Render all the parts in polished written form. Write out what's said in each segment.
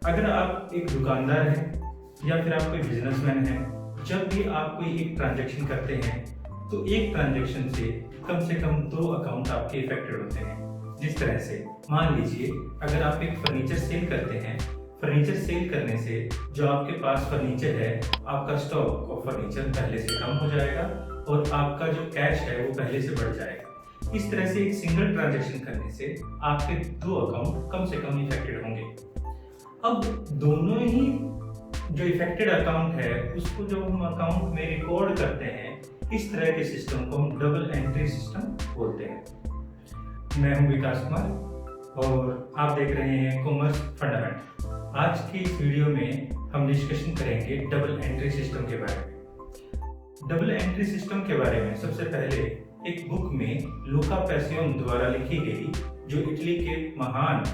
अगर आप एक दुकानदार हैं या फिर आप कोई बिजनेसमैन हैं, जब भी आप कोई एक ट्रांजैक्शन करते हैं तो एक ट्रांजैक्शन से कम 2 अकाउंट आपके इफेक्टेड होते हैं। जिस तरह से मान लीजिए अगर आप एक फर्नीचर सेल करते हैं, फर्नीचर सेल करने से जो आपके पास फर्नीचर है, आपका स्टॉक ऑफ फर्नीचर पहले से कम हो जाएगा और आपका जो कैश है वो पहले से बढ़ जाएगा। इस तरह से एक सिंगल ट्रांजैक्शन करने से आपके 2 अकाउंट कम से कम इफेक्टेड होंगे। अब दोनों ही जो इफेक्टेड अकाउंट है उसको जब हम अकाउंट में रिकॉर्ड करते हैं, इस तरह के सिस्टम को हम डबल एंट्री सिस्टम बोलते हैं। मैं हूं विकास कुमार और आप देख रहे हैं कॉमर्स फंडामेंट। आज की इस वीडियो में हम डिस्कशन करेंगे डबल एंट्री सिस्टम के बारे में। डबल एंट्री सिस्टम के बारे में सबसे पहले एक बुक में लूका पैसियोन द्वारा लिखी गई, जो इटली के महान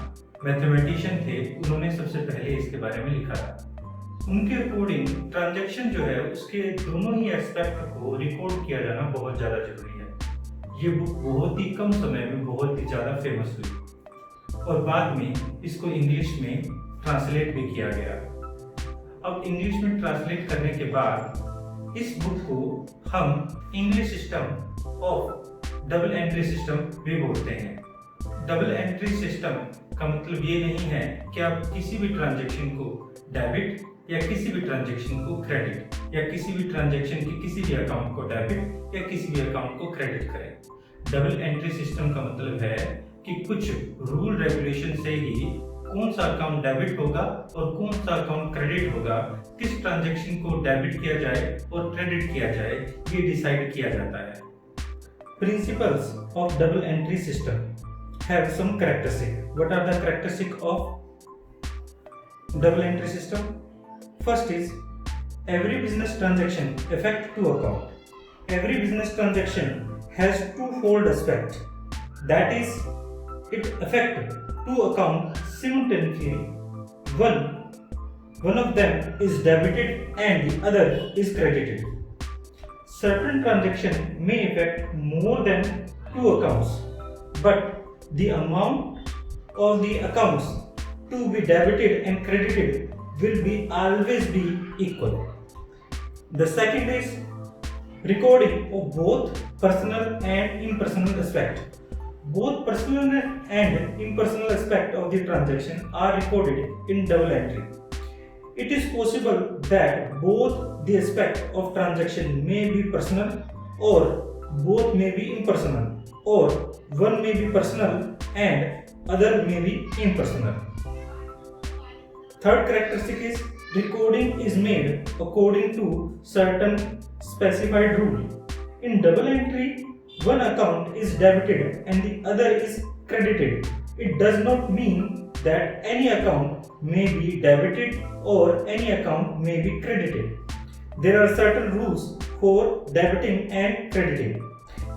मैथमेटिशियन थे, उन्होंने सबसे पहले इसके बारे में लिखा था। उनके अकॉर्डिंग ट्रांजैक्शन जो है उसके दोनों ही एस्पेक्ट को रिकॉर्ड किया जाना बहुत ज़्यादा जरूरी है। ये बुक बहुत ही कम समय में बहुत ही ज़्यादा फेमस हुई और बाद में इसको इंग्लिश में ट्रांसलेट भी किया गया। अब इंग्लिश में ट्रांसलेट करने के बाद इस बुक को हम English system of double entry system भी बोलते हैं। डबल एंट्री सिस्टम का मतलब ये नहीं है कि आप किसी भी ट्रांजैक्शन को डेबिट या किसी भी ट्रांजैक्शन को क्रेडिट या किसी भी ट्रांजैक्शन के किसी भी अकाउंट को डेबिट या किसी भी अकाउंट को क्रेडिट करें। डबल एंट्री सिस्टम का मतलब है कि कुछ रूल रेगुलेशन से ही कौन सा अकाउंट डेबिट होगा और कौन सा अकाउंट क्रेडिट होगा, किस ट्रांजैक्शन को डेबिट किया जाए और क्रेडिट किया जाए, ये डिसाइड किया जाता है। Principles of double entry system have some characteristics. What are the characteristics of double entry system? First is every business transaction affect 2 accounts. Every business transaction has twofold aspect. That is, it affect 2 accounts simultaneously. One of them is debited and the other is credited. Certain transaction may affect more than 2 accounts, but the amount of the accounts to be debited and credited will be always be equal. The second is recording of both personal and impersonal aspect. Both personal and impersonal aspect of the transaction are recorded in double entry. It is possible that both the aspect of transaction may be personal or both may be impersonal, or one may be personal and other may be impersonal. Third characteristic is recording is made according to certain specified rule. In double entry, one account is debited and the other is credited. It does not mean that any account may be debited or any account may be credited. There are certain rules for debiting and crediting,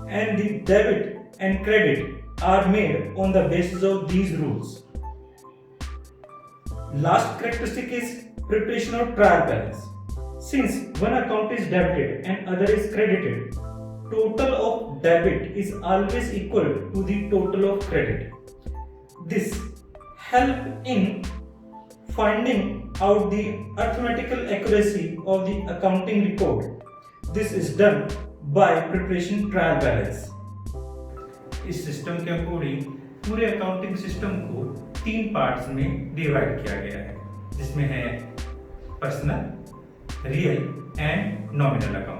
and the debit and credit are made on the basis of these rules. Last characteristic is preparation of trial balance. Since one account is debited and other is credited, total of debit is always equal to the total of credit. This help in finding out the arithmetical accuracy of the accounting record. This is done by preparation trial balance. इस system के according पूरे accounting system को 3 parts में divide किया गया है, जिसमें है personal, real and nominal account.